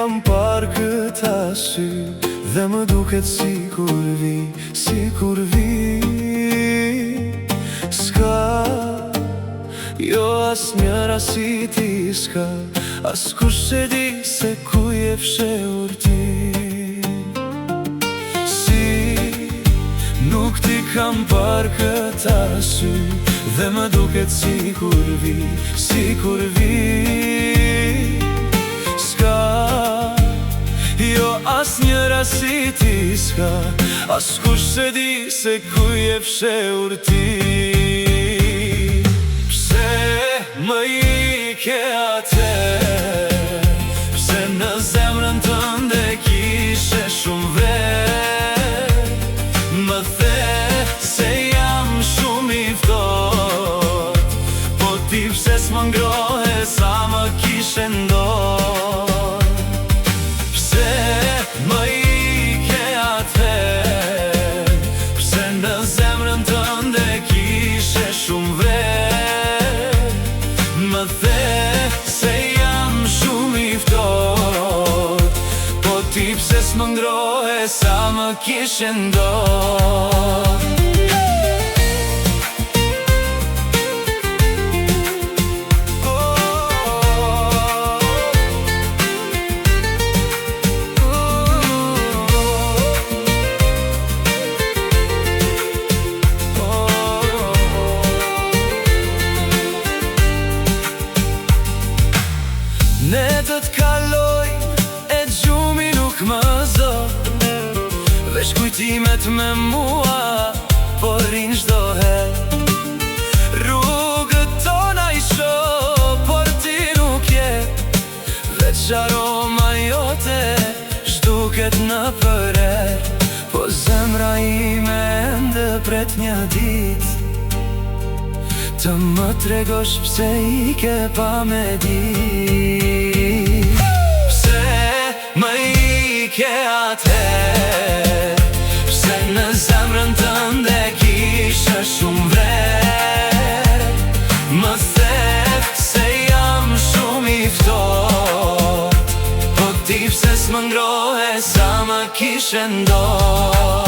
kam parë këta sy dhe më duket si kur vi, si kur vi. Ska, jo as njëra si ti ska, as kush se di se ku je fshehur ti. Si, nuk ti kam parë këta sy dhe më duket si kur vi, si kur vi. Ska, jo as njëra si ti ska, as kush se di se ku je fshehur ti. Pse më ike atëherë, pse në zemrën tënde kishe shumë verë, më the se jam shumë i ftohtë, po ti pse s'më ngrohe sa më kishe ndorë. Pse më ike atëherë, pse në zemrën tënde kishe shumë verë, më the se jam shumë i ftohtë, po ti pse s'më ngrohe sa më kishe ndorë. Netët kalojnë e gjumi nuk më zot, veç kujtimet me mua po rinë çdo herë. Rrugët tona i shoh, por ti nuk je, veç aroma jote zhduket në përrer, po zemra ime ende pret një ditë të më tregosh pse ike pa me dit. Pse më ike atëherë, pse në zemrën tënde kishe shumë verë, më the se jam shumë i ftohtë, po ti pse s'më ngrohe sa më kishe ndorë.